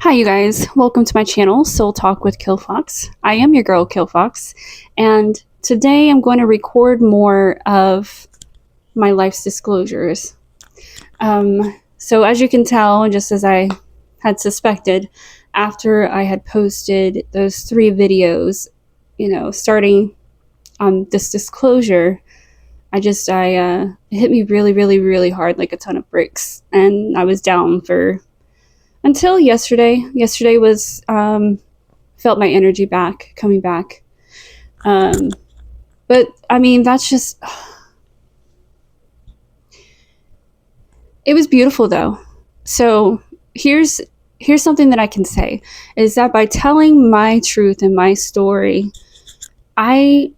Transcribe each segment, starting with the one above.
Hi, you guys. Welcome to my channel, Soul Talk with Kilfox. I am your girl, Kilfox, and today I'm going to record more of my life's disclosures. So, as you can tell, just as I had suspected, after I had posted those 3 videos, starting on this disclosure, it hit me really, really, really hard, like a ton of bricks, and I was down for until yesterday. Yesterday was felt my energy coming back. But I mean, that's just it was beautiful though. So here's something that I can say is that by telling my truth and my story, I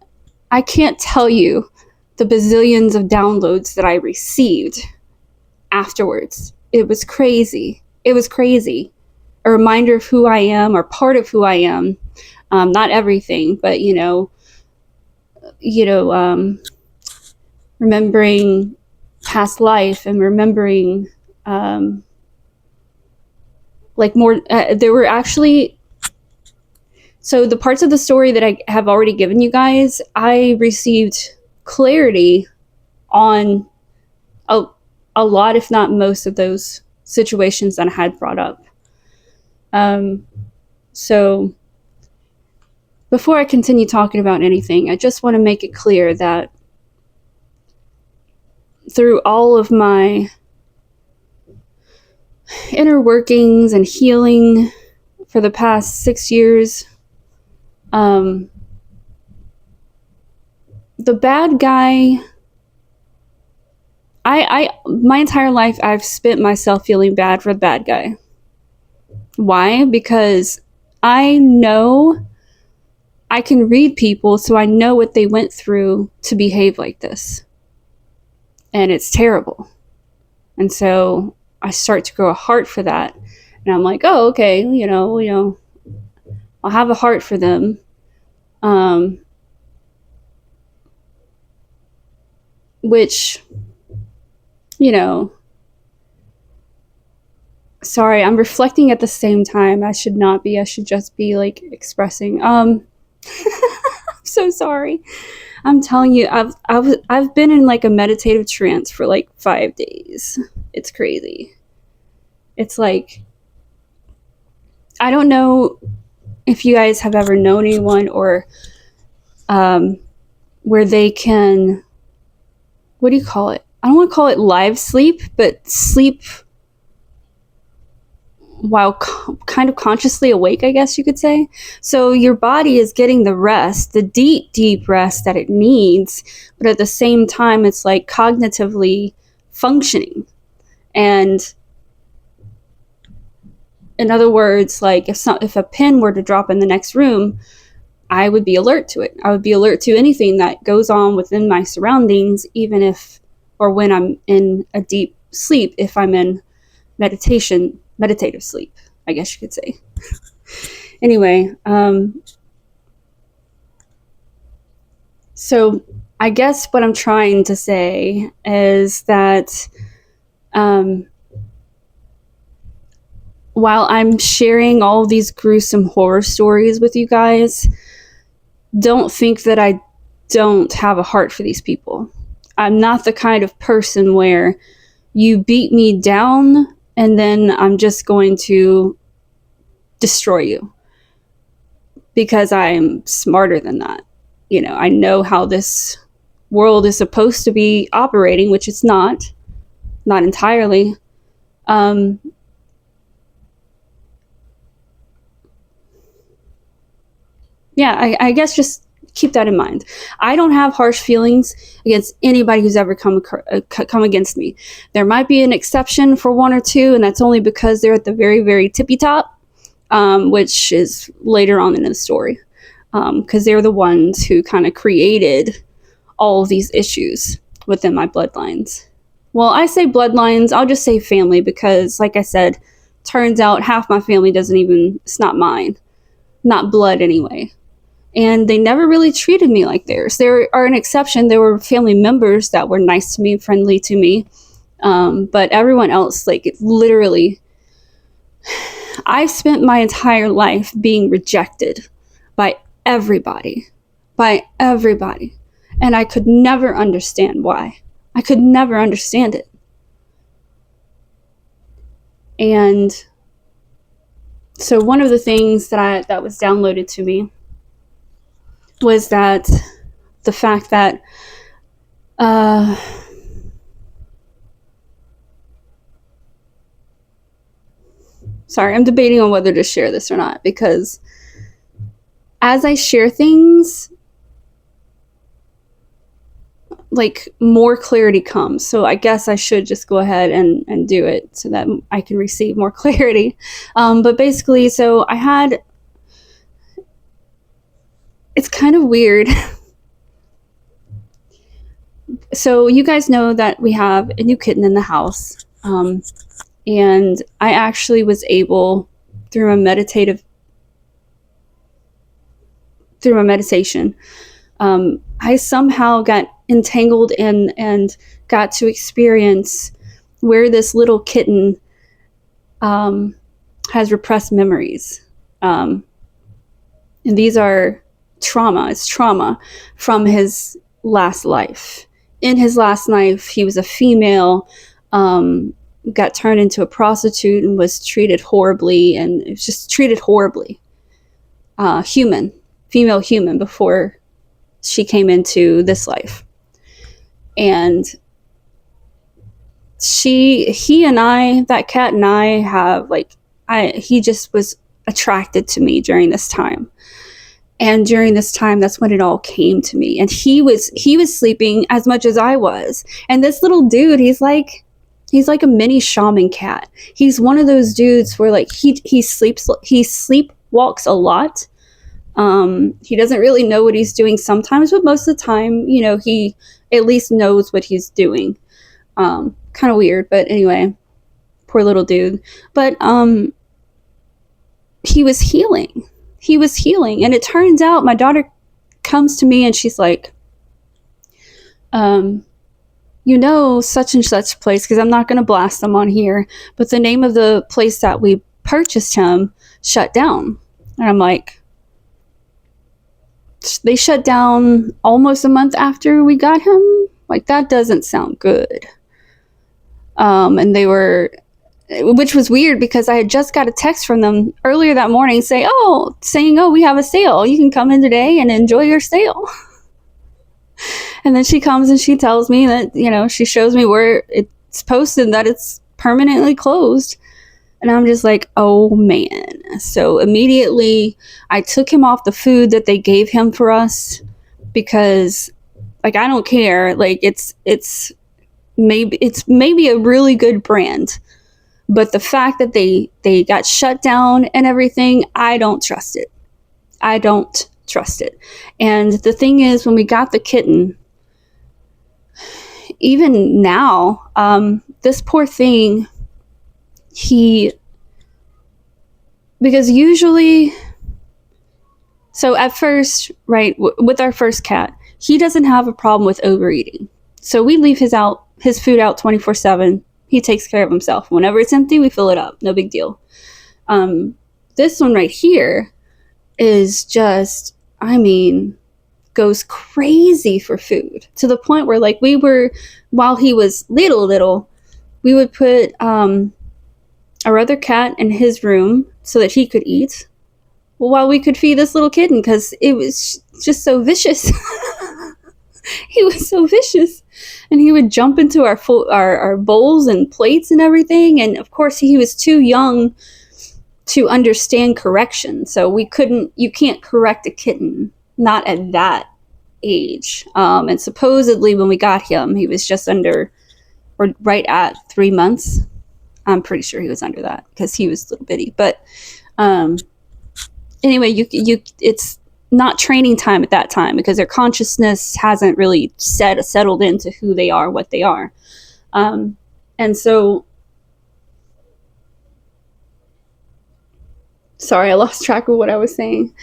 can't tell you the bazillions of downloads that I received afterwards. It was crazy. It was crazy. A reminder of who I am, or part of who I am. Not everything, but remembering past life and remembering more. There were actually, so the parts of the story that I have already given you guys, I received clarity on a lot, if not most, of those situations that I had brought up. So before I continue talking about anything, I just want to make it clear that through all of my inner workings and healing for the past 6 years, the bad guy, my entire life I've spent myself feeling bad for the bad guy. Why? Because I know I can read people, so I know what they went through to behave like this. And it's terrible. And so I start to grow a heart for that. And I'm like, oh, okay, I'll have a heart for them. Which, sorry, I'm reflecting at the same time. I should not be. I should just be like expressing. I'm so sorry. I'm telling you, I've been in like a meditative trance for like 5 days. It's crazy. It's like, I don't know if you guys have ever known anyone or where they can, what do you call it? I don't want to call it live sleep, but sleep while kind of consciously awake, I guess you could say. So your body is getting the rest, the deep, deep rest that it needs, but at the same time, it's like cognitively functioning. And in other words, like if a pin were to drop in the next room, I would be alert to it. I would be alert to anything that goes on within my surroundings, even if, or when I'm in a deep sleep, if I'm in meditative sleep, I guess you could say. Anyway, so I guess what I'm trying to say is that while I'm sharing all of these gruesome horror stories with you guys, don't think that I don't have a heart for these people. I'm not the kind of person where you beat me down and then I'm just going to destroy you because I'm smarter than that. I know how this world is supposed to be operating, which it's not entirely. Yeah, I guess just keep that in mind. I don't have harsh feelings against anybody who's ever come against me. There might be an exception for 1 or 2, and that's only because they're at the very, very tippy top, which is later on in the story, because they're the ones who kind of created all of these issues within my bloodlines. Well, I say bloodlines, I'll just say family, because like I said, turns out half my family it's not mine. Not blood anyway. And they never really treated me like theirs. There are an exception. There were family members that were nice to me and friendly to me. But everyone else, like, it literally, I spent my entire life being rejected by everybody, and I could never understand why. I could never understand it. And so one of the things that was downloaded to me was that the fact that sorry, I'm debating on whether to share this or not, because as I share things, like, more clarity comes. So I guess I should just go ahead and do it so that I can receive more clarity. But basically, so it's kind of weird. So you guys know that we have a new kitten in the house. And I actually was able, through a meditation, I somehow got entangled and got to experience where this little kitten has repressed memories. And these are trauma. It's trauma from his last life. In his last life, he was a female, got turned into a prostitute and was treated horribly, and it was just treated horribly. Female human, before she came into this life. And he and I, that cat and I have, he just was attracted to me during this time. And during this time, that's when it all came to me. And he was sleeping as much as I was. And this little dude, he's like a mini shaman cat. He's one of those dudes where he sleepwalks a lot. He doesn't really know what he's doing sometimes, but most of the time, he at least knows what he's doing. Kind of weird, but anyway, poor little dude. But he was healing. And it turns out my daughter comes to me and she's like, such and such place, because I'm not going to blast them on here, but the name of the place that we purchased him shut down. And I'm like, they shut down almost a month after we got him? Like, that doesn't sound good. And they were, which was weird because I had just got a text from them earlier that morning saying, we have a sale. You can come in today and enjoy your sale. And then she comes and she tells me that, she shows me where it's posted that it's permanently closed. And I'm just like, oh man. So immediately I took him off the food that they gave him for us, because I don't care. It's maybe a really good brand, but the fact that they got shut down and everything, I don't trust it. And the thing is, when we got the kitten, even now, this poor thing, because usually, so at first, right, with our first cat, he doesn't have a problem with overeating. So we leave his food out 24/7. He takes care of himself. Whenever it's empty, we fill it up. No big deal. This one right here is just, goes crazy for food, to the point where while he was little, we would put our other cat in his room so that he could eat, while we could feed this little kitten, because it was just so vicious. He was so vicious, and he would jump into our bowls and plates and everything. And of course, he was too young to understand correction, so you can't correct a kitten, not at that age. And supposedly when we got him, he was just under, or right at 3 months. I'm pretty sure he was under that because he was little bitty. But anyway, it's not training time at that time, because their consciousness hasn't really settled into who they are, what they are. And so, sorry, I lost track of what I was saying.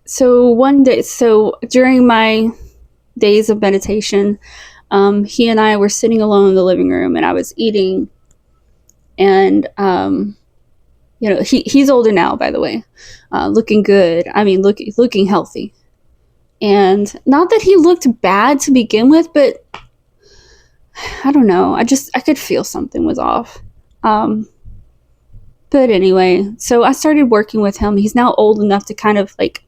So one day, during my days of meditation, he and I were sitting alone in the living room, and I was eating And, he's older now, by the way, looking good. I mean, looking healthy. And not that he looked bad to begin with, but I don't know. I could feel something was off. But anyway, so I started working with him. He's now old enough to kind of like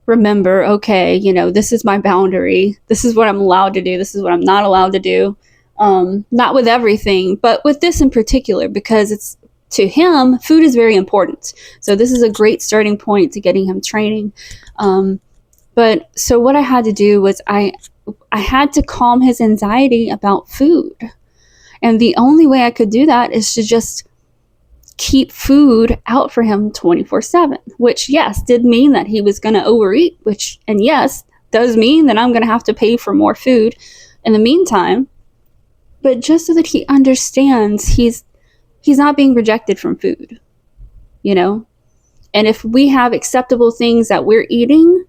remember, okay, this is my boundary. This is what I'm allowed to do. This is what I'm not allowed to do. Not with everything, but with this in particular, because to him, food is very important. So this is a great starting point to getting him training. But so what I had to do was I had to calm his anxiety about food. And the only way I could do that is to just keep food out for him 24/7, which, yes, did mean that he was going to overeat, and yes, does mean that I'm going to have to pay for more food in the meantime. But just so that he understands he's not being rejected from food, And if we have acceptable things that we're eating,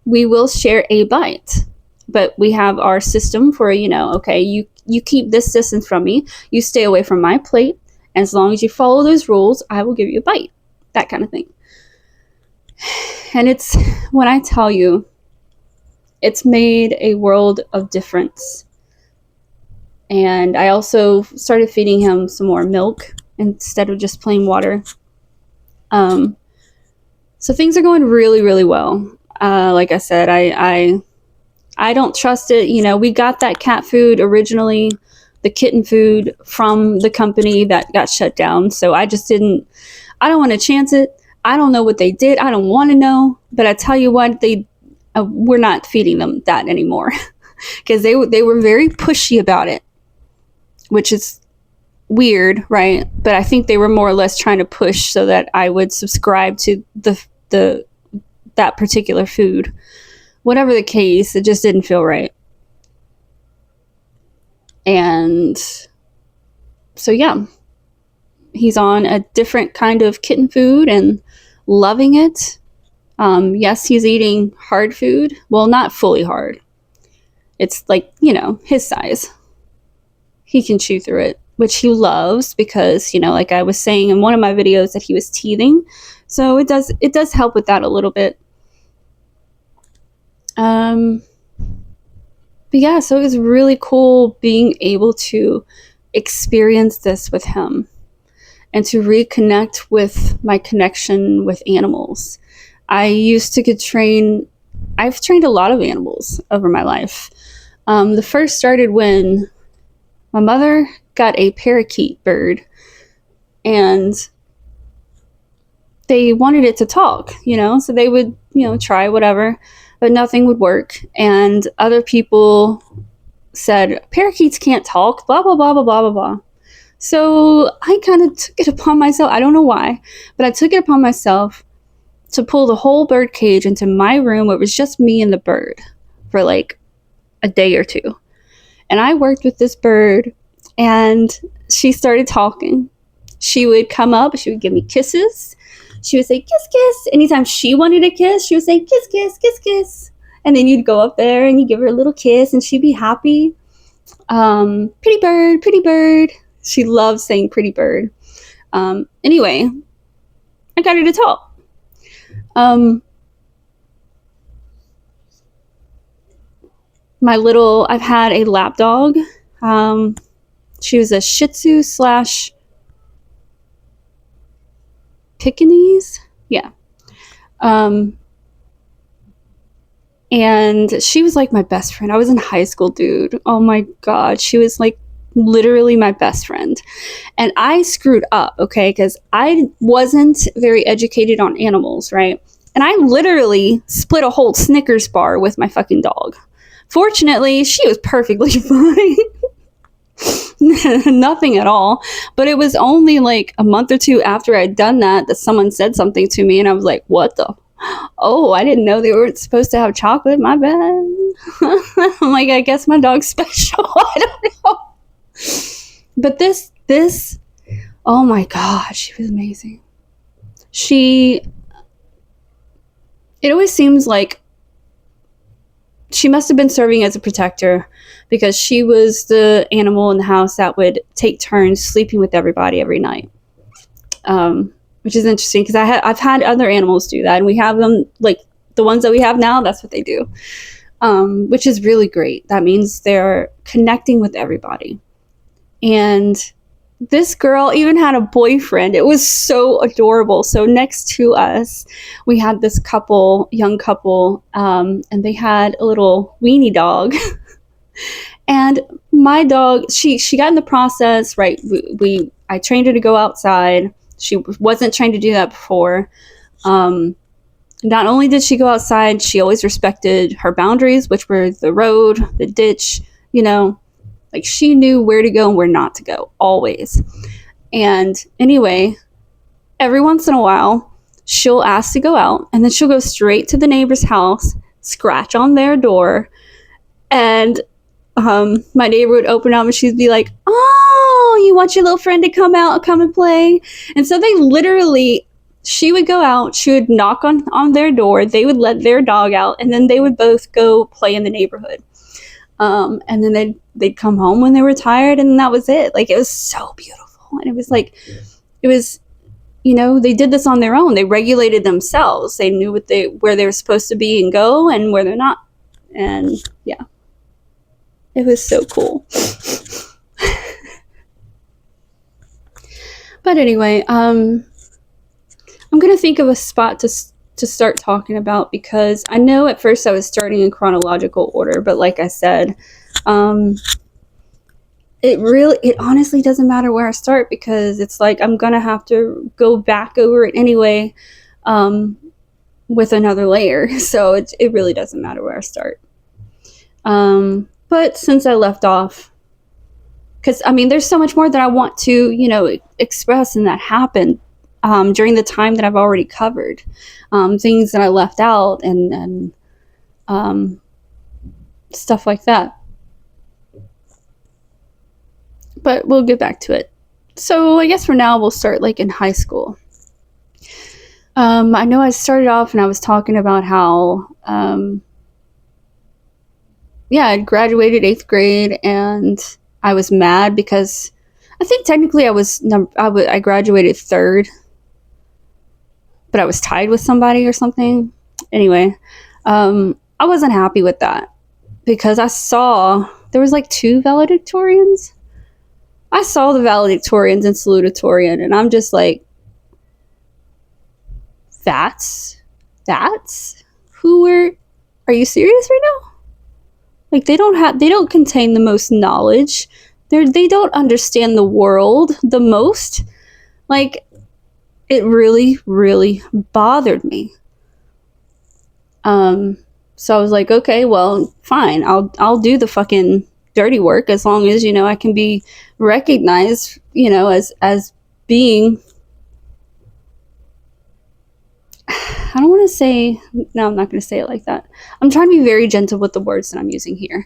we will share a bite. But we have our system for, okay, you keep this distance from me, you stay away from my plate, and as long as you follow those rules, I will give you a bite. That kind of thing. And it's, when I tell you, it's made a world of difference. And I also started feeding him some more milk instead of just plain water. So things are going really, really well. Like I said, I don't trust it. We got that cat food originally, the kitten food, from the company that got shut down. So I don't want to chance it. I don't know what they did. I don't want to know. But I tell you what, we're not feeding them that anymore because they were very pushy about it, which is weird, right? But I think they were more or less trying to push so that I would subscribe to that particular food. Whatever the case, it just didn't feel right. And so, yeah, he's on a different kind of kitten food and loving it. Yes, he's eating hard food. Well, not fully hard. It's like, his size. He can chew through it, which he loves because, like I was saying in one of my videos, that he was teething. So it does help with that a little bit. But yeah, so it was really cool being able to experience this with him and to reconnect with my connection with animals. I've trained a lot of animals over my life. The first started when my mother got a parakeet bird, and they wanted it to talk, so they would, try whatever, but nothing would work. And other people said, parakeets can't talk, blah, blah, blah, blah, blah, blah, blah. So I kind of took it upon myself. I don't know why, but I took it upon myself to pull the whole bird cage into my room where it was just me and the bird for like a day or two. And I worked with this bird, and she started talking. She would come up, she would give me kisses. She would say, kiss, kiss. Anytime she wanted a kiss, she would say, kiss, kiss, kiss, kiss. And then you'd go up there and you give her a little kiss, and she'd be happy. Pretty bird, pretty bird. She loves saying pretty bird. Anyway, I got her to talk. I've had a lap dog. She was a Shih Tzu / Pekingese. Yeah. And she was like my best friend. I was in high school, dude. Oh my God. She was like literally my best friend. And I screwed up, okay? Because I wasn't very educated on animals, right? And I literally split a whole Snickers bar with my fucking dog. Fortunately, she was perfectly fine. Nothing at all. But it was only like a month or two after I'd done that someone said something to me, and I was like, what the? Oh, I didn't know they weren't supposed to have chocolate. My bad. I'm like, I guess my dog's special. I don't know. But this, oh my God, she was amazing. It always seems like she must have been serving as a protector, because she was the animal in the house that would take turns sleeping with everybody every night. Which is interesting, because I've had other animals do that, and we have them, like the ones that we have now, that's what they do, which is really great. That means they're connecting with everybody. And this girl even had a boyfriend. It was so adorable. So next to us, we had this young couple, and they had a little weenie dog. And my dog, she got in the process, right? I trained her to go outside. She wasn't trained to do that before. Not only did she go outside, she always respected her boundaries, which were the road, the ditch, like she knew where to go and where not to go, always. And anyway, every once in a while, she'll ask to go out, and then she'll go straight to the neighbor's house, scratch on their door, and my neighbor would open up and she'd be like, "Oh, you want your little friend to come out and come and play?" And so she would go out, she would knock on their door, they would let their dog out, and then they would both go play in the neighborhood. And then they'd come home when they were tired, and that was it. Like, it was so beautiful. And it was like, they did this on their own. They regulated themselves. They knew where they were supposed to be and go, and where they're not. And yeah, it was so cool. But anyway, I'm gonna think of a spot to start talking about, because I know at first I was starting in chronological order, but like I said, it honestly doesn't matter where I start, because it's like I'm gonna have to go back over it anyway, with another layer. So it really doesn't matter where I start. But since I left off, because there's so much more that I want to express and that happened during the time that I've already covered, things that I left out, and stuff like that. But we'll get back to it. So I guess for now we'll start like in high school. I know I started off and I was talking about how I graduated 8th grade, and I was mad because I think technically I graduated 3rd, but I was tied with somebody or something. Anyway, I wasn't happy with that, because I saw there was like 2 valedictorians. I saw the valedictorians and salutatorian, and I'm just like, that's are you serious right now? Like, they don't contain the most knowledge. They don't understand the world the most. Like, it really, really bothered me. So I was like, okay, well, fine. I'll do the fucking dirty work, as long as, I can be recognized, as being, I don't want to say, no, I'm not going to say it like that. I'm trying to be very gentle with the words that I'm using here.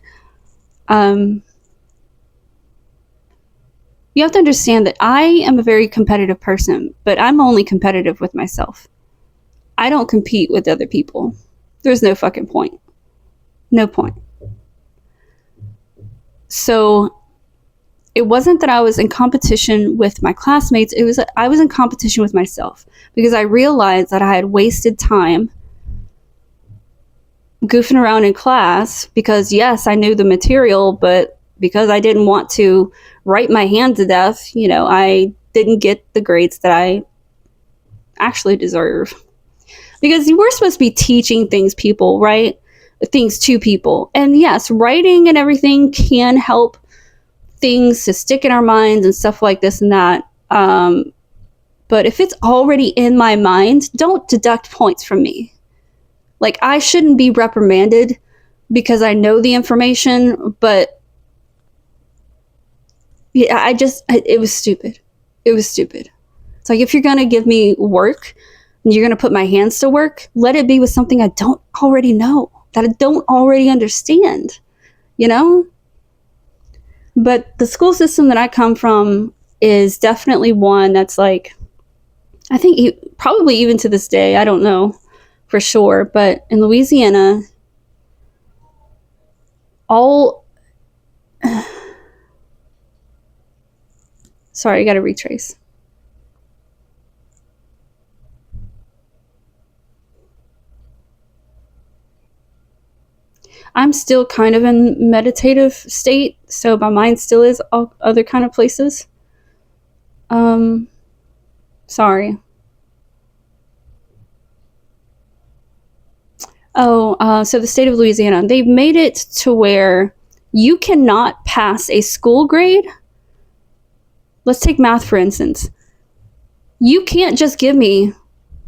You have to understand that I am a very competitive person, but I'm only competitive with myself. I don't compete with other people. There's no fucking point. No point. So it wasn't that I was in competition with my classmates. It was I was in competition with myself, because I realized that I had wasted time goofing around in class, because yes, I knew the material, but because I didn't want to write my hand to death, I didn't get the grades that I actually deserve. Because we're supposed to be teaching things to people. And yes, writing and everything can help things to stick in our minds and stuff like this and that. But if it's already in my mind, don't deduct points from me. Like, I shouldn't be reprimanded because I know the information, but yeah, it was stupid. It was stupid. It's like, if you're going to give me work and you're going to put my hands to work, let it be with something I don't already know, that I don't already understand, But the school system that I come from is definitely one that's like, I think probably even to this day, I don't know for sure, but in Louisiana, all sorry, I gotta retrace. I'm still kind of in meditative state, so my mind still is all other kind of places. Sorry. So the state of Louisiana, they've made it to where you cannot pass a school grade. Let's take math, for instance. You can't just give me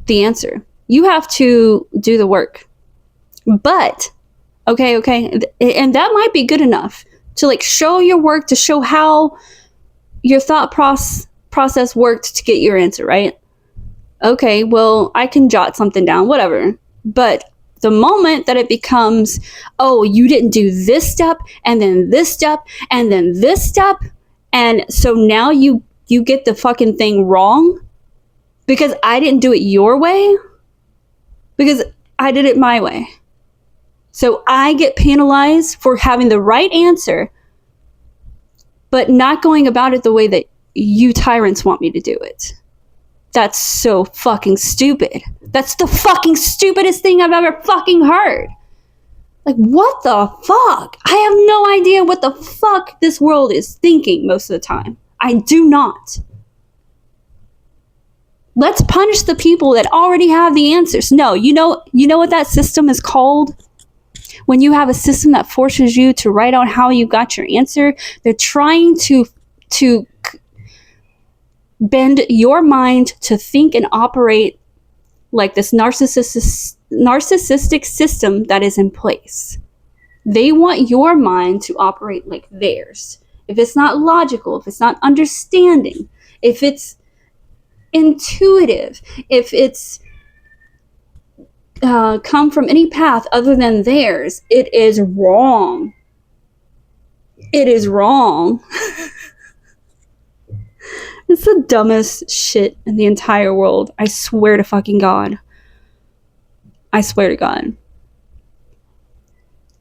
the answer. You have to do the work. But, okay, and that might be good enough to like show your work, to show how your thought process worked to get your answer, right? Okay, well, I can jot something down, whatever. But the moment that it becomes, oh, you didn't do this step, and then this step, and then this step, and so now you get the fucking thing wrong because I didn't do it your way, because I did it my way. So I get penalized for having the right answer, but not going about it the way that you tyrants want me to do it. That's so fucking stupid. That's the fucking stupidest thing I've ever fucking heard. Like, what the fuck? I have no idea what the fuck this world is thinking most of the time. I do not. Let's punish the people that already have the answers. No, you know what that system is called? When you have a system that forces you to write out how you got your answer, they're trying to bend your mind to think and operate like this narcissistic system that is in place. They want your mind to operate like theirs. If it's not logical, if it's not understanding, if it's intuitive, if it's come from any path other than theirs, it is wrong. It is wrong. It's the dumbest shit in the entire world. I swear to fucking God. I swear to God.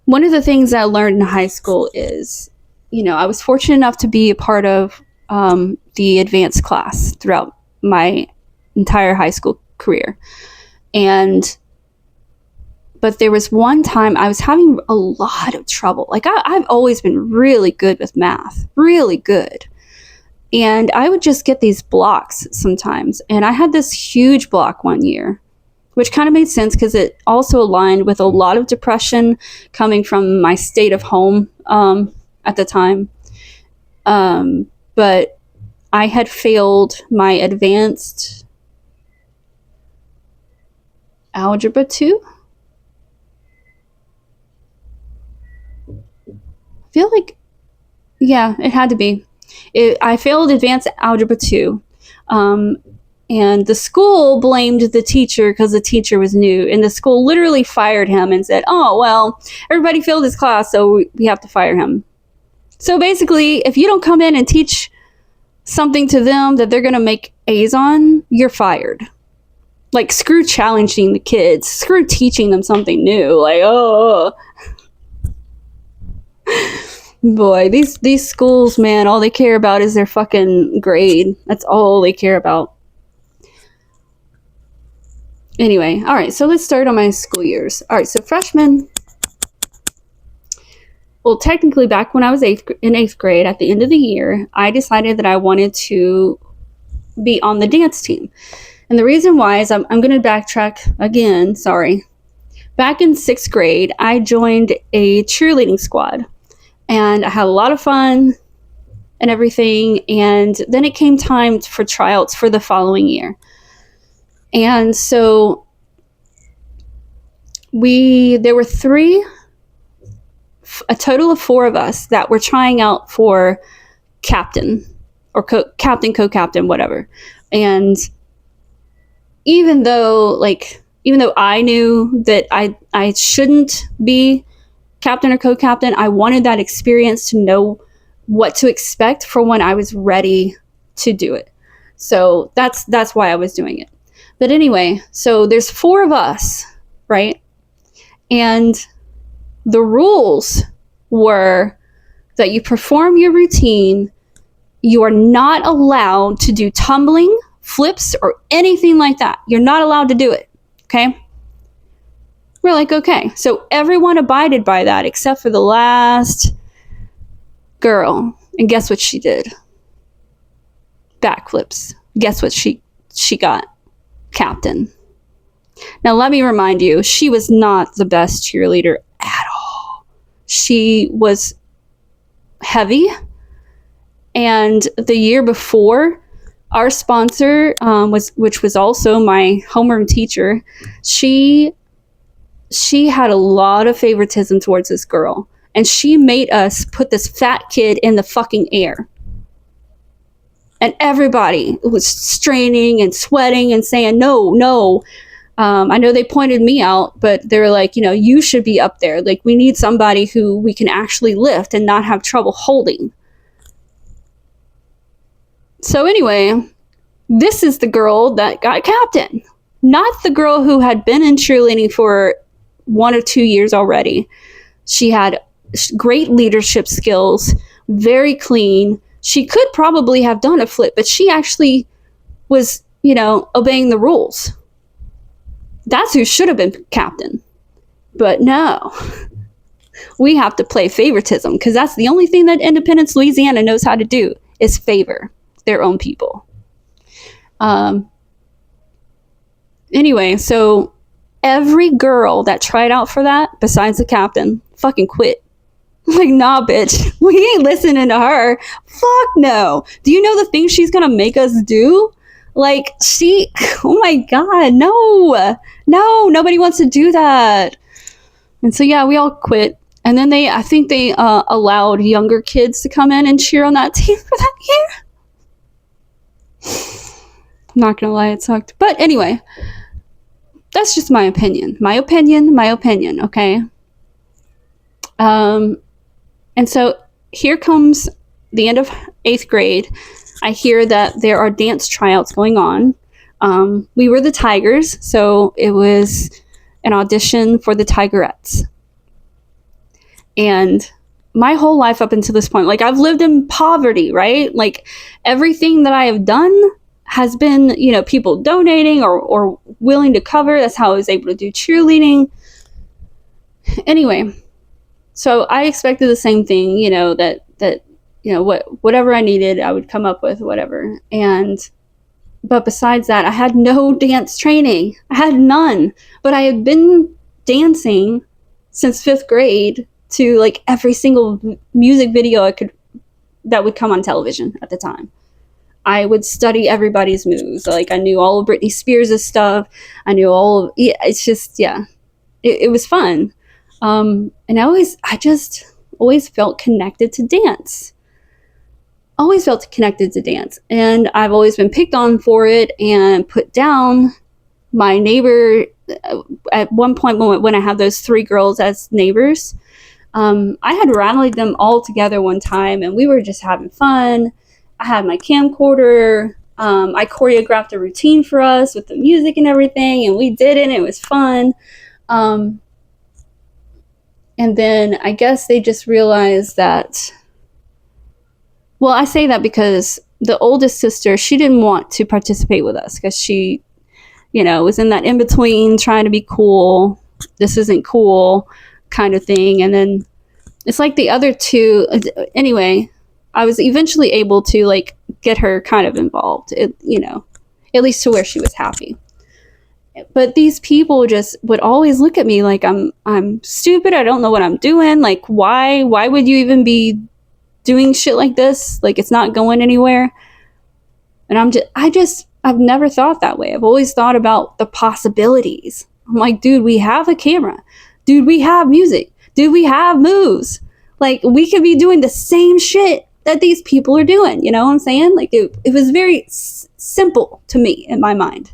One of the things that I learned in high school is, I was fortunate enough to be a part of the advanced class throughout my entire high school career. But there was one time I was having a lot of trouble. Like, I've always been really good with math. Really good. And I would just get these blocks sometimes. And I had this huge block one year, which kind of made sense because it also aligned with a lot of depression coming from my state of home at the time. But I had failed my advanced algebra 2. I feel like, yeah, it had to be. I failed advanced algebra 2. And the school blamed the teacher because the teacher was new. And the school literally fired him and said, oh, well, everybody failed his class, so we have to fire him. So basically, if you don't come in and teach something to them that they're going to make A's on, you're fired. Like, screw challenging the kids. Screw teaching them something new. Like, oh. Boy, these schools, man, all they care about is their fucking grade. That's all they care about. Anyway, all right, so let's start on my school years. All right, so freshman, well, technically back when I was in 8th grade, at the end of the year, I decided that I wanted to be on the dance team. And the reason why is I'm going to backtrack again, sorry. Back in 6th grade, I joined a cheerleading squad. And I had a lot of fun and everything. And then it came time for tryouts for the following year. And so there were a total of 4 of us that were trying out for captain or captain, co-captain, whatever. And even though I knew that I shouldn't be captain or co-captain, I wanted that experience to know what to expect for when I was ready to do it. So that's why I was doing it. But anyway, so there's 4 of us, right? And the rules were that you perform your routine. You are not allowed to do tumbling, flips, or anything like that. You're not allowed to do it. Okay? We're like, okay. So everyone abided by that except for the last girl. And guess what she did? Backflips. Guess what she got? Captain. Now let me remind you, she was not the best cheerleader at all. She was heavy. And the year before, our sponsor, which was also my homeroom teacher, she had a lot of favoritism towards this girl. And she made us put this fat kid in the fucking air. And everybody was straining and sweating and saying, no. I know they pointed me out, but they were like, you should be up there. Like, we need somebody who we can actually lift and not have trouble holding. So anyway, this is the girl that got captain. Not the girl who had been in cheerleading for 1 or 2 years already. She had great leadership skills, very clean. She could probably have done a flip, but she actually was, obeying the rules. That's who should have been captain. But no, we have to play favoritism because that's the only thing that Independence, Louisiana knows how to do is favor their own people. Anyway, so every girl that tried out for that, besides the captain, fucking quit. Like, nah, bitch, we ain't listening to her. Fuck no. Do you know the things she's gonna make us do? Like, oh my God, no, nobody wants to do that. And so, yeah, we all quit. And then I think they allowed younger kids to come in and cheer on that team for that year. I'm not gonna lie, it sucked. But anyway, that's just my opinion. My opinion, okay? And so here comes the end of 8th grade. I hear that there are dance tryouts going on. We were the Tigers, so it was an audition for the Tigerettes. And my whole life up until this point, like, I've lived in poverty, right? Like, everything that I have done has been, people donating or willing to cover. That's how I was able to do cheerleading. Anyway, so I expected the same thing, that whatever I needed, I would come up with whatever. But besides that, I had no dance training. I had none. But I had been dancing since 5th grade to like every single music video that would come on television at the time. I would study everybody's moves. Like, I knew all of Britney Spears' stuff. I knew it's just, yeah, it was fun. And I just always felt connected to dance. And I've always been picked on for it and put down. My neighbor, at one point when I had those 3 girls as neighbors, I had rallied them all together one time and we were just having fun. I had my camcorder. I choreographed a routine for us with the music and everything, and we did it, and it was fun. And then I guess they just realized that, well, I say that because the oldest sister, she didn't want to participate with us because she, was in that in-between trying to be cool. This isn't cool kind of thing. And then it's like the other 2, anyway, I was eventually able to like get her kind of involved, at least to where she was happy. But these people just would always look at me like I'm stupid. I don't know what I'm doing. Like, why would you even be doing shit like this? Like, it's not going anywhere. And I've never thought that way. I've always thought about the possibilities. I'm like, dude, we have a camera. Dude, we have music. Dude, we have moves. Like, we could be doing the same shit that these people are doing. You know what I'm saying? Like, it was very simple to me in my mind.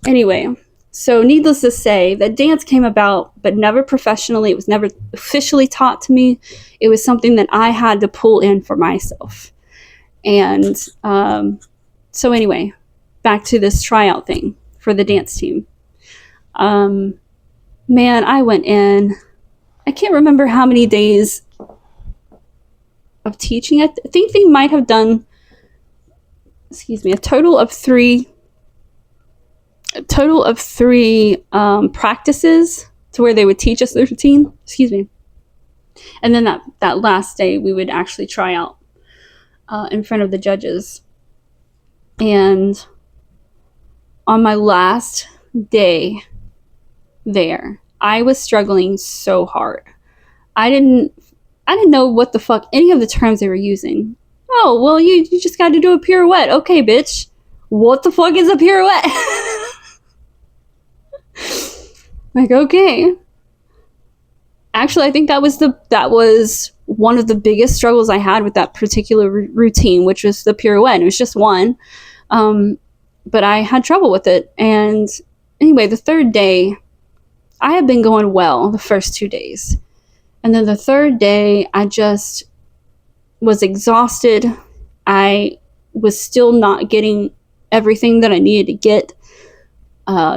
Anyway, so needless to say, that dance came about, but never professionally. It was never officially taught to me. It was something that I had to pull in for myself. And so anyway, back to this tryout thing for the dance team. Man, I went in I can't remember how many days of teaching. I think they might have done, a total of three practices to where they would teach us the routine. And then that last day we would actually try out in front of the judges. And on my last day there, I was struggling so hard. I didn't know what the fuck any of the terms they were using. Oh, well, you just got to do a pirouette. Okay, bitch. What the fuck is a pirouette? Like, okay. Actually, I think that was one of the biggest struggles I had with that particular routine, which was the pirouette. It was just one. But I had trouble with it. And anyway, the third day, I had been going well the first 2 days. And then the third day, I just was exhausted. I was still not getting everything that I needed to get. It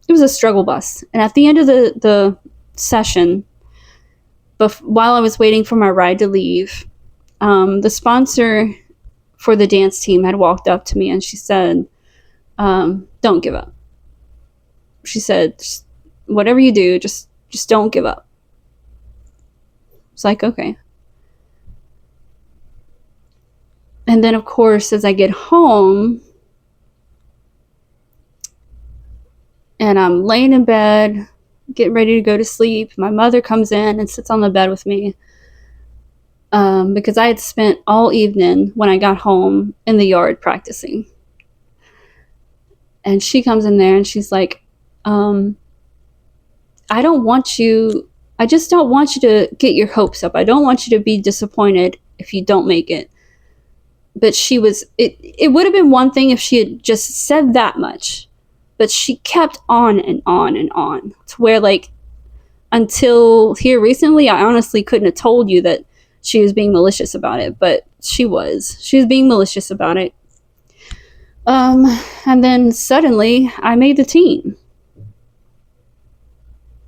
was a struggle bus. And at the end of the session, while I was waiting for my ride to leave, the sponsor for the dance team had walked up to me and she said, don't give up. She said, whatever you do, just don't give up. It's like, okay. And then, of course, as I get home and I'm laying in bed, getting ready to go to sleep, my mother comes in and sits on the bed with me because I had spent all evening when I got home in the yard practicing. And she comes in there and she's like, I just don't want you to get your hopes up. I don't want you to be disappointed if you don't make it. But it would have been one thing if she had just said that much. But she kept on and on and on to where, like, until here recently, I honestly couldn't have told you that she was being malicious about it. But she was being malicious about it. And then suddenly I made the team.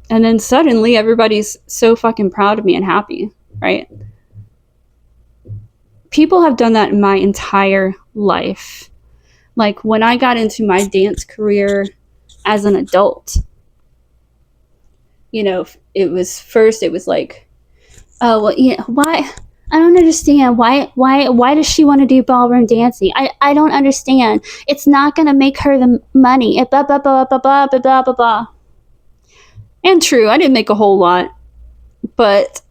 And then suddenly everybody's so fucking proud of me and happy, right? People have done that in my entire life. Like, when I got into my dance career as an adult, it was like, oh, well, yeah, why? I don't understand. Why does she want to do ballroom dancing? I don't understand. It's not going to make her the money. Blah, blah, blah, blah, blah, blah, blah, blah, blah. And true, I didn't make a whole lot, but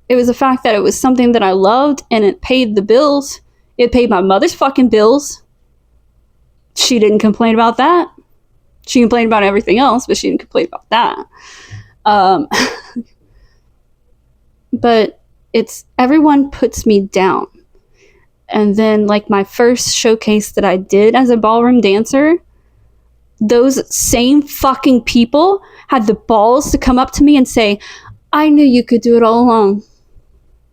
it was the fact that it was something that I loved and it paid the bills. It paid my mother's fucking bills. She didn't complain about that. She complained about everything else, but she didn't complain about that. But everyone puts me down. And then, like, my first showcase that I did as a ballroom dancer, those same fucking people had the balls to come up to me and say, I knew you could do it all along.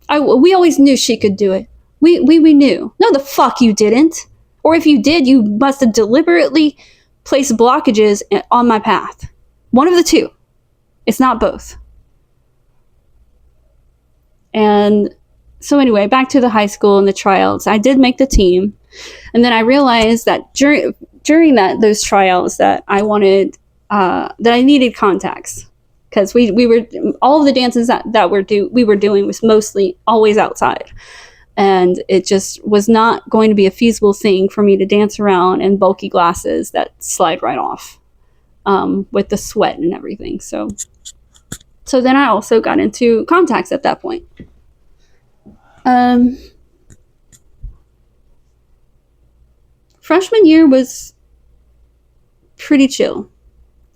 We always knew she could do it. We knew. No, the fuck you didn't. Or if you did, you must have deliberately placed blockages on my path. One of the two. It's not both. And so anyway, back to the high school and the tryouts. I did make the team. And then I realized that during those tryouts that I wanted, that I needed contacts. Because we were, all of the dances that we were doing was mostly always outside. And it just was not going to be a feasible thing for me to dance around in bulky glasses that slide right off with the sweat and everything. So then I also got into contacts at that point. Freshman year was pretty chill.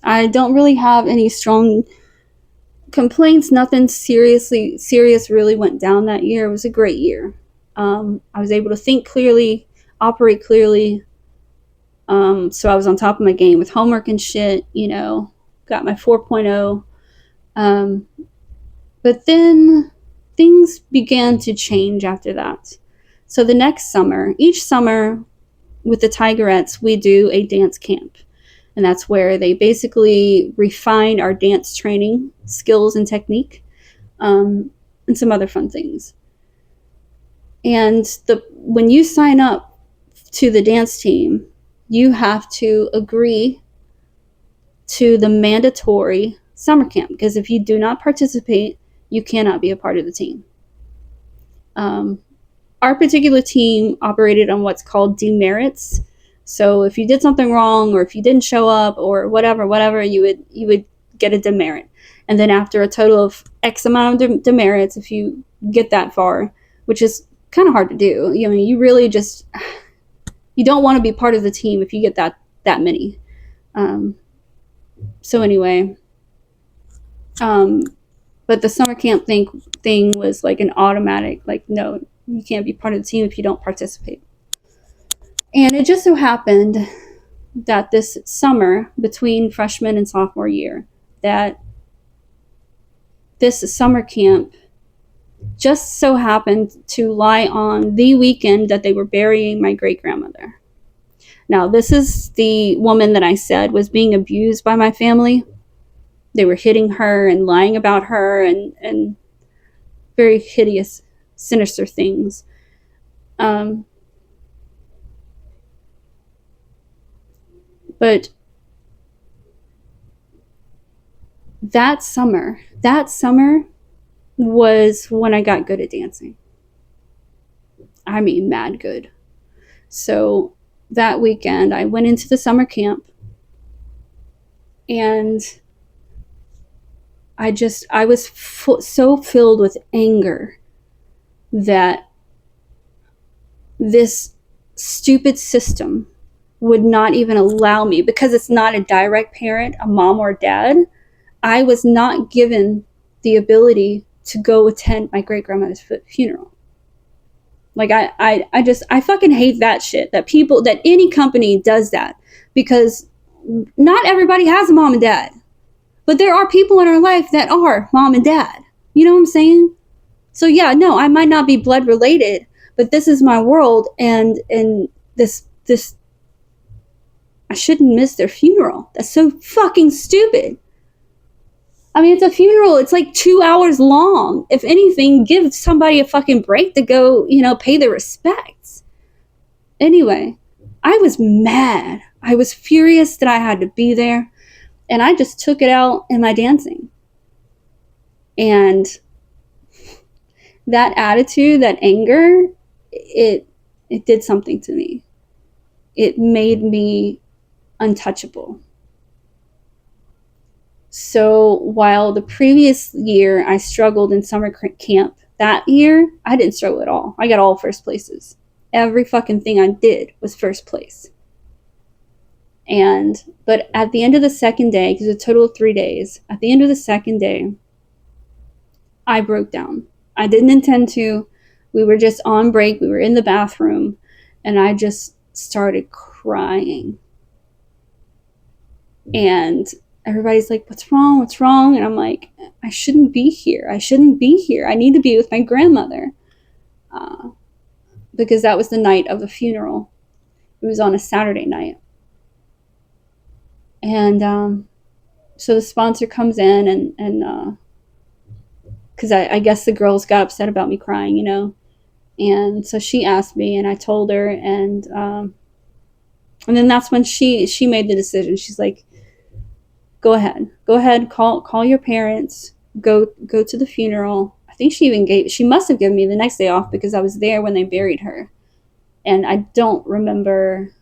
I don't really have any strong complaints. Nothing serious really went down that year. It was a great year. I was able to think clearly, operate clearly. So I was on top of my game with homework and shit, got my 4.0. But then things began to change after that. So the next summer, each summer with the Tigerettes, we do a dance camp. And that's where they basically refine our dance training skills and technique, and some other fun things. And when you sign up to the dance team, you have to agree to the mandatory summer camp, because if you do not participate, you cannot be a part of the team. Our particular team operated on what's called demerits. So if you did something wrong, or if you didn't show up, or whatever, you would get a demerit. And then after a total of X amount of demerits, if you get that far, which is kind of hard to do, you really just, you don't want to be part of the team if you get that many. So anyway, but the summer camp thing was like an automatic, like, no, you can't be part of the team if you don't participate. And it just so happened that this summer, between freshman and sophomore year, that this summer camp just so happened to lie on the weekend that they were burying my great-grandmother. Now, this is the woman that I said was being abused by my family. They were hitting her and lying about her and very hideous, sinister things. But that summer was when I got good at dancing. I mean, mad good. So that weekend, I went into the summer camp, and I was so filled with anger that this stupid system would not even allow me, because it's not a direct parent, a mom or dad. I was not given the ability to go attend my great-grandmother's funeral. Like, I fucking hate that shit, that any company does that, because not everybody has a mom and dad, but there are people in our life that are mom and dad. You know what I'm saying? So yeah, no, I might not be blood related, but this is my world, and this I shouldn't miss their funeral. That's so fucking stupid. I mean, it's a funeral. It's like 2 hours long. If anything, give somebody a fucking break to go, pay their respects. Anyway, I was mad. I was furious that I had to be there. And I just took it out in my dancing. And that attitude, that anger, it did something to me. It made me untouchable. So while the previous year I struggled in summer camp, that year I didn't struggle at all. I got all first places. Every fucking thing I did was first place. But at the end of the second day, because it's a total of 3 days, at the end of the second day, I broke down. I didn't intend to. We were just on break. We were in the bathroom, and I just started crying. And everybody's like, what's wrong? And I'm like, I shouldn't be here. I need to be with my grandmother. Because that was the night of the funeral. It was on a Saturday night. And so the sponsor comes in, and because I guess the girls got upset about me crying, And so she asked me, and I told her, and then that's when she made the decision. She's like, go ahead, call your parents, go to the funeral. I think she must have given me the next day off, because I was there when they buried her. And I don't remember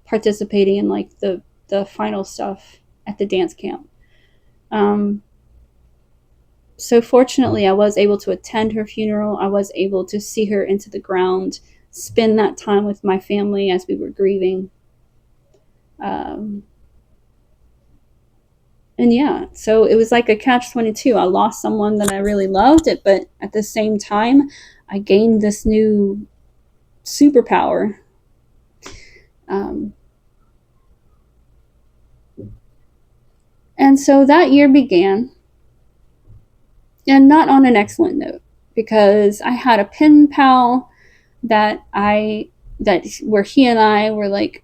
participating in like the final stuff at the dance camp. So fortunately, I was able to attend her funeral. I was able to see her into the ground, spend that time with my family as we were grieving. And yeah, so it was like a catch-22. I lost someone that I really loved, but at the same time, I gained this new superpower. And so that year began, and not on an excellent note, because I had a pen pal where he and I were like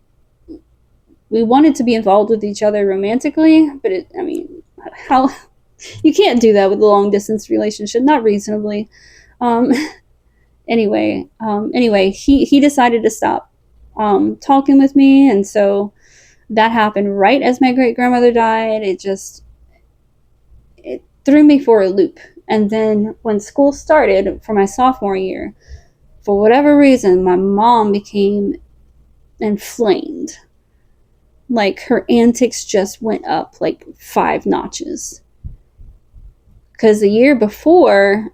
we wanted to be involved with each other romantically, but how you can't do that with a long distance relationship, not reasonably. Um, anyway, he decided to stop talking with me, and so that happened right as my great grandmother died. It threw me for a loop. And then when school started for my sophomore year, for whatever reason, my mom became inflamed. Like, her antics just went up like 5 notches. Because the year before,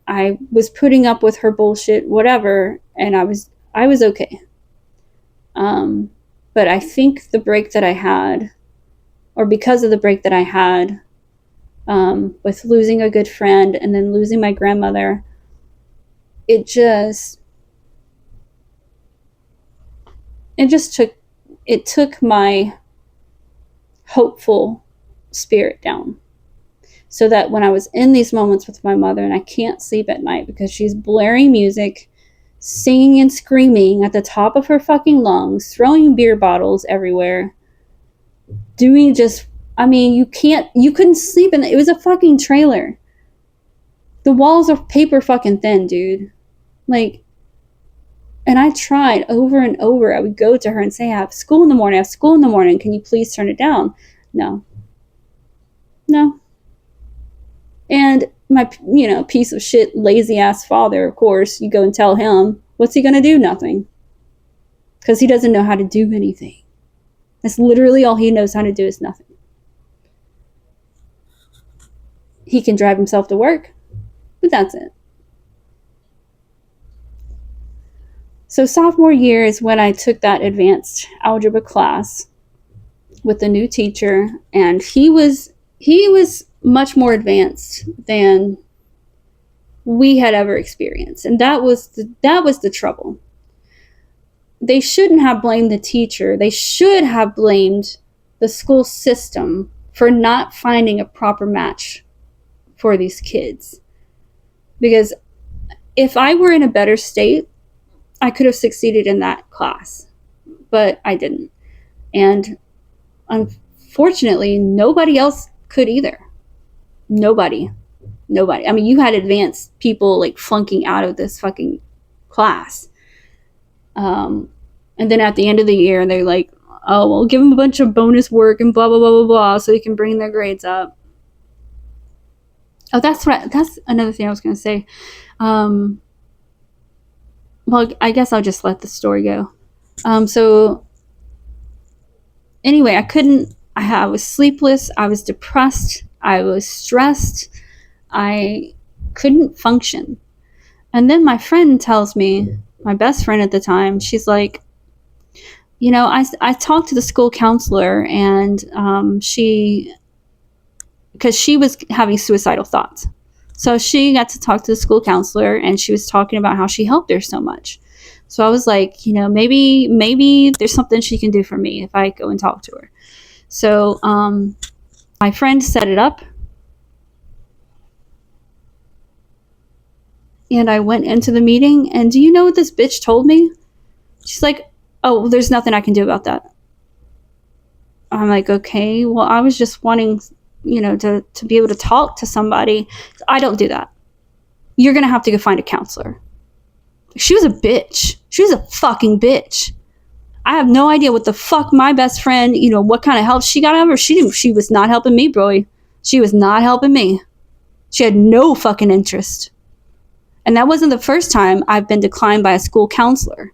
I was putting up with her bullshit, whatever, and I was okay. But I think the break that I had, or because of the break that I had, with losing a good friend and then losing my grandmother, it just took my hopeful spirit down. So that when I was in these moments with my mother and I can't sleep at night because she's blaring music, singing and screaming at the top of her fucking lungs, throwing beer bottles everywhere, doing just, you couldn't sleep in it. It was a fucking trailer. The walls are paper fucking thin, dude. Like, and I tried over and over. I would go to her and say, I have school in the morning. Can you please turn it down? No. And my, piece of shit, lazy ass father, of course, you go and tell him, what's he going to do? Nothing. Because he doesn't know how to do anything. That's literally all he knows how to do is nothing. He can drive himself to work, but that's it. So sophomore year is when I took that advanced algebra class with the new teacher, and he was much more advanced than we had ever experienced, and that was the trouble. They shouldn't have blamed the teacher. They should have blamed the school system for not finding a proper match for these kids. Because if I were in a better state, I could have succeeded in that class, but I didn't. And unfortunately, nobody else could either. Nobody. You had advanced people like flunking out of this fucking class. And then at the end of the year, they're like, oh, well, give them a bunch of bonus work and blah, blah, blah, blah, blah, so they can bring their grades up. Oh, that's another thing I was going to say. Well, I guess I'll just let the story go. So anyway, I was sleepless. I was depressed. I was stressed. I couldn't function. And then my friend tells me, my best friend at the time, she's like, I talked to the school counselor, and because she was having suicidal thoughts. So she got to talk to the school counselor, and she was talking about how she helped her so much. So I was like, maybe there's something she can do for me if I go and talk to her. So my friend set it up, and I went into the meeting, and do you know what this bitch told me? She's like, oh, there's nothing I can do about that. I'm like, okay, well, I was just wanting, to be able to talk to somebody. I don't do that. You're going to have to go find a counselor. She was a bitch. She was a fucking bitch. I have no idea what the fuck my best friend, what kind of help she got out of her. She was not helping me, bro. She was not helping me. She had no fucking interest. And that wasn't the first time I've been declined by a school counselor.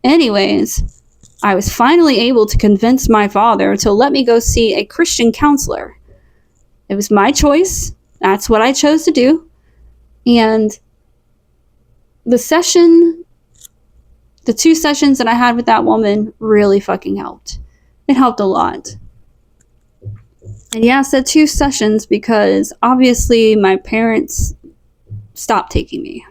Anyways, I was finally able to convince my father to let me go see a Christian counselor. It was my choice. That's what I chose to do. And the 2 sessions that I had with that woman really fucking helped. It helped a lot. And yeah, I said 2 sessions because obviously my parents stopped taking me.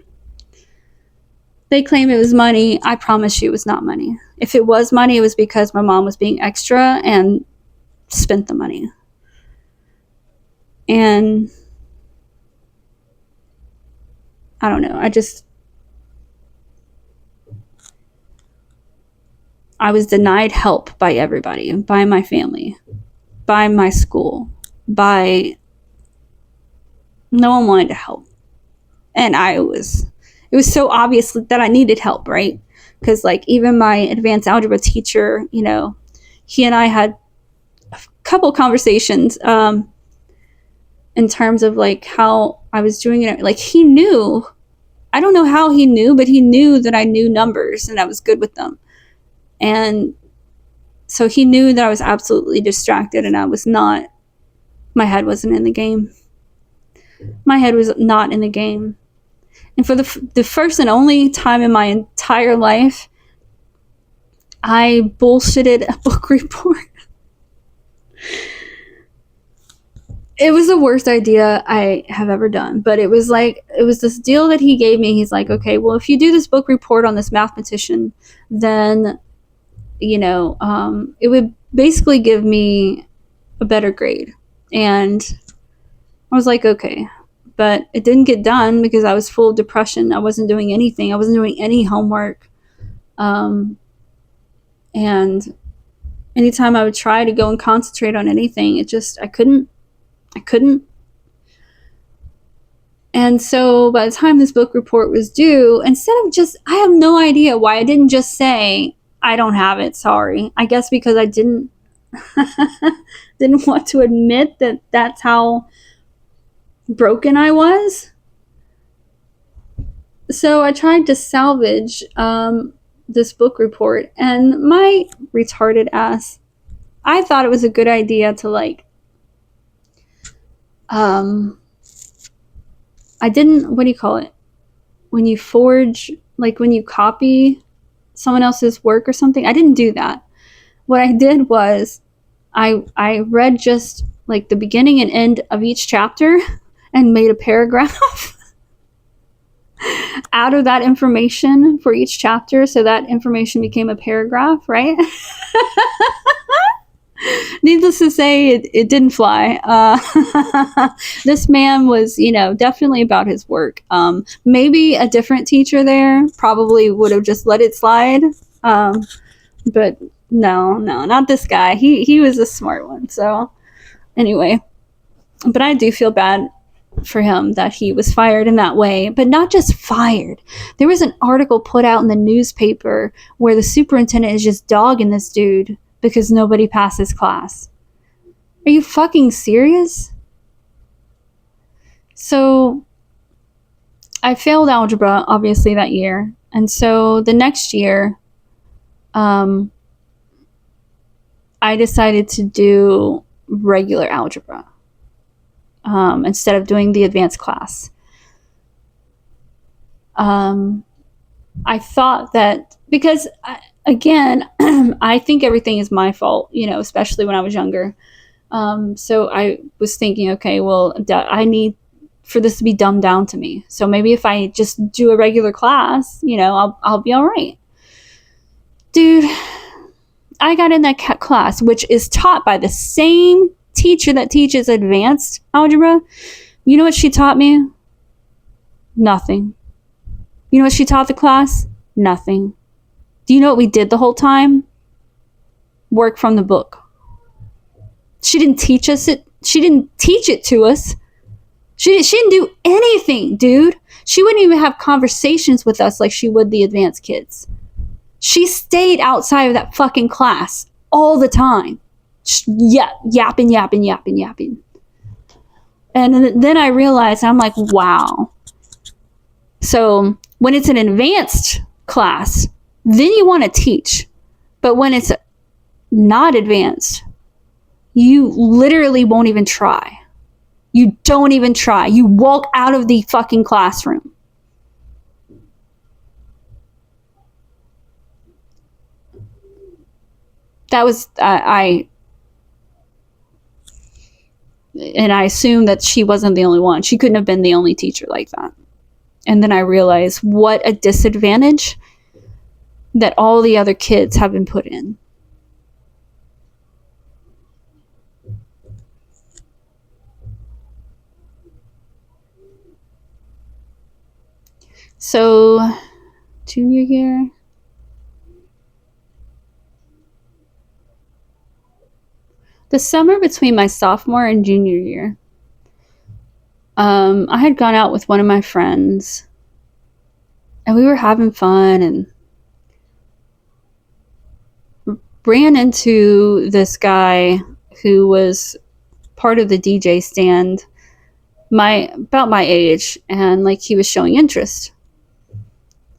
They claim it was money. I promise you it was not money. If it was money, it was because my mom was being extra and spent the money. And I don't know. I was denied help by everybody, by my family, by my school, by no one wanted to help. And it was so obvious that I needed help, right? Because like even my advanced algebra teacher, he and I had a couple conversations in terms of like how I was doing it. Like he knew, I don't know how he knew, but he knew that I knew numbers and I was good with them. And so he knew that I was absolutely distracted and I was not, my head wasn't in the game. My head was not in the game. And for the first and only time in my entire life, I bullshitted a book report. It was the worst idea I have ever done, but it was this deal that he gave me. He's like, okay, well, if you do this book report on this mathematician, then, it would basically give me a better grade. And I was like, okay, but it didn't get done because I was full of depression. I wasn't doing anything. I wasn't doing any homework. And anytime I would try to go and concentrate on anything, I couldn't. And so by the time this book report was due, instead of I have no idea why I didn't just say, I don't have it, sorry. I guess because I didn't want to admit that that's how broken I was. So I tried to salvage this book report, and my retarded ass, I thought it was a good idea to I didn't, what do you call it? When you forge, like when you copy someone else's work or something. I didn't do that. What I did was I read just like the beginning and end of each chapter and made a paragraph out of that information for each chapter. So that information became a paragraph, right? Needless to say, it didn't fly. This man was, definitely about his work. Maybe a different teacher there probably would have just let it slide. But no, not this guy. He was a smart one. So anyway, but I do feel bad for him that he was fired in that way, but not just fired. There was an article put out in the newspaper where the superintendent is just dogging this dude because nobody passed his class. Are you fucking serious? So I failed algebra, obviously, that year. And so the next year, I decided to do regular algebra instead of doing the advanced class. I thought that because, again, I think everything is my fault, especially when I was younger. So I was thinking, okay, well, I need for this to be dumbed down to me. So maybe if I just do a regular class, I'll be all right. Dude, I got in that class, which is taught by the same teacher that teaches advanced algebra. You know what she taught me? Nothing. You know what she taught the class? Nothing. Do you know what we did the whole time? Work from the book. She didn't teach us it. She didn't teach it to us. She didn't do anything, dude. She wouldn't even have conversations with us like she would the advanced kids. She stayed outside of that fucking class all the time. Just yapping. And then I realized, I'm like, wow. So when it's an advanced class, then you want to teach. But when it's not advanced, you literally won't even try. You don't even try. You walk out of the fucking classroom. That was, I assumed that she wasn't the only one. She couldn't have been the only teacher like that. And then I realized what a disadvantage that all the other kids have been put in. So, junior year, The summer between my sophomore and junior year, I had gone out with one of my friends, and we were having fun, and ran into this guy who was part of the DJ stand, about my age, and like he was showing interest.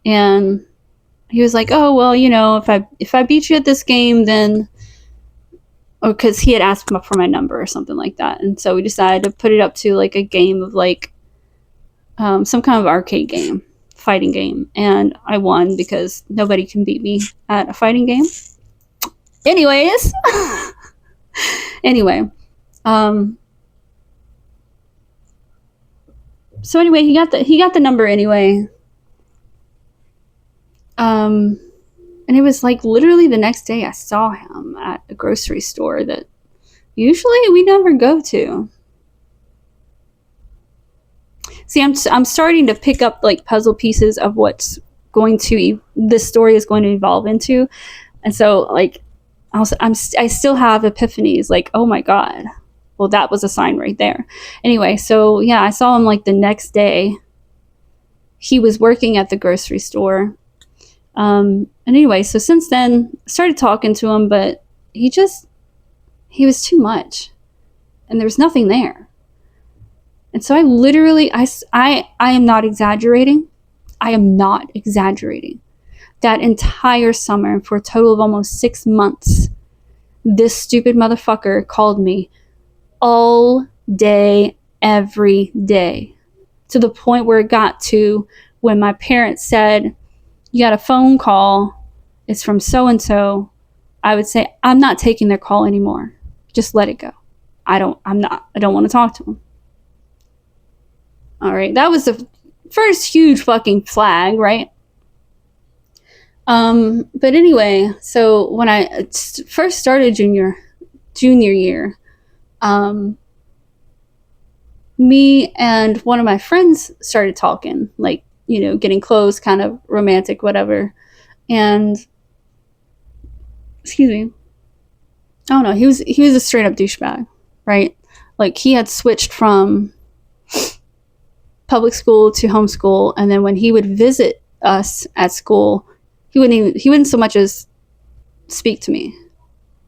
And he was like, "Oh, well, if I beat you at this game, then," or because he had asked for my number or something like that. And so we decided to put it up to like a game of like some kind of arcade game, fighting game. And I won because nobody can beat me at a fighting game. Anyways, anyway, so anyway, he got the number anyway. And it was like literally the next day I saw him at a grocery store that usually we never go to. See, I'm starting to pick up like puzzle pieces of what's this story is going to evolve into. And so like I still have epiphanies like, oh my God, well, that was a sign right there. Anyway, so yeah, I saw him like the next day. He was working at the grocery store. And anyway, so since then, I started talking to him, but he was too much. And there was nothing there. And so I literally, I am not exaggerating. I am not exaggerating. That entire summer, for a total of almost 6 months, this stupid motherfucker called me all day, every day. To the point where it got to when my parents said, "You got a phone call, it's from so-and-so," I would say, "I'm not taking their call anymore. Just let it go. I don't want to talk to them." All right. That was the first huge fucking flag, right? But anyway, so when I first started junior year, me and one of my friends started talking, like, getting close, kind of romantic, whatever. And excuse me. I don't know. He was a straight up douchebag, right? Like he had switched from public school to homeschool, and then when he would visit us at school, he wouldn't so much as speak to me.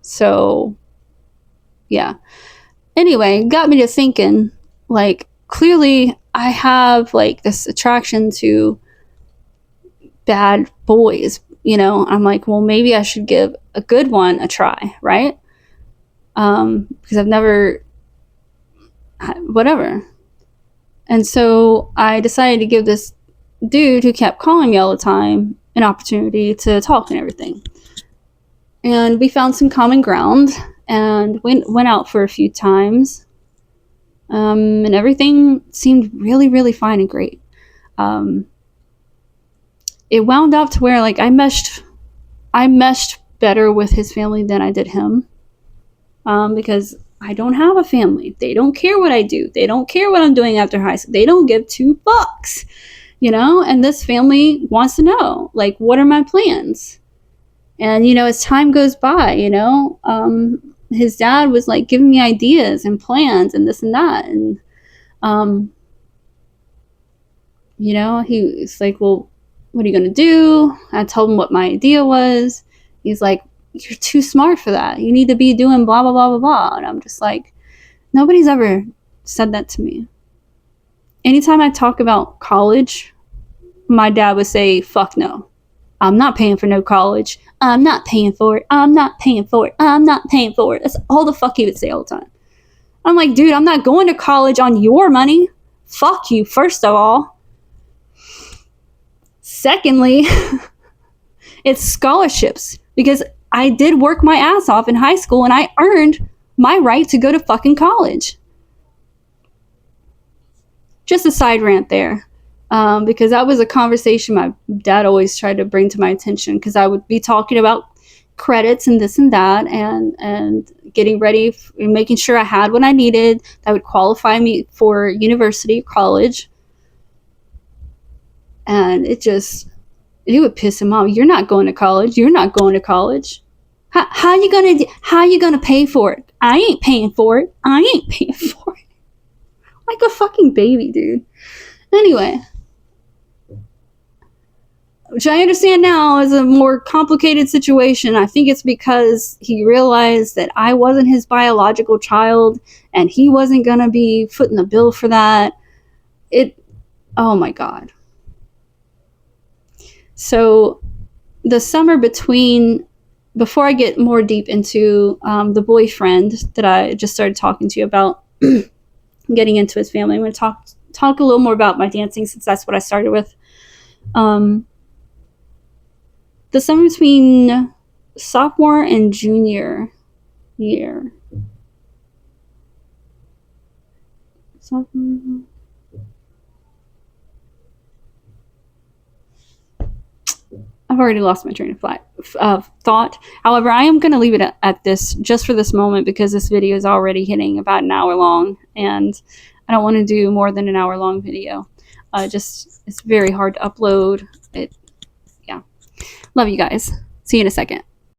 So yeah. Anyway, got me to thinking, like, clearly I have like this attraction to bad boys, I'm like, well, maybe I should give a good one a try, right? Because I've never, whatever. And so I decided to give this dude who kept calling me all the time an opportunity to talk and everything. And we found some common ground and went out for a few times. And everything seemed really, really fine and great. It wound up to where like I meshed better with his family than I did him. Because I don't have a family. They don't care what I do. They don't care what I'm doing after high school. They don't give two fucks, and this family wants to know, like, what are my plans? And, as time goes by, his dad was like giving me ideas and plans and this and that. And, he's like, well, what are you going to do? I told him what my idea was. He's like, you're too smart for that. You need to be doing blah, blah, blah, blah, blah. And I'm just like, nobody's ever said that to me. Anytime I talk about college, my dad would say, fuck no. I'm not paying for no college. I'm not paying for it. I'm not paying for it. I'm not paying for it. That's all the fuck he would say all the time. I'm like, dude, I'm not going to college on your money. Fuck you, first of all. Secondly, it's scholarships. Because I did work my ass off in high school and I earned my right to go to fucking college. Just a side rant there. Because that was a conversation my dad always tried to bring to my attention, because I would be talking about credits and this and that and getting ready and making sure I had what I needed that would qualify me for university or college. And it would piss him off. You're not going to college. You're not going to college. How you gonna pay for it? I ain't paying for it. I ain't paying for it. Like a fucking baby, dude. Anyway, which I understand now is a more complicated situation. I think it's because he realized that I wasn't his biological child and he wasn't going to be footing the bill for that. Oh my God. So the summer before I get more deep into the boyfriend that I just started talking to you about, getting into his family, I'm going to talk a little more about my dancing since that's what I started with. The summer between sophomore and junior year. I've already lost my train of thought. However, I am going to leave it at this just for this moment because this video is already hitting about an hour long, and I don't want to do more than an hour long video. It's very hard to upload. Yeah. Love you guys. See you in a second.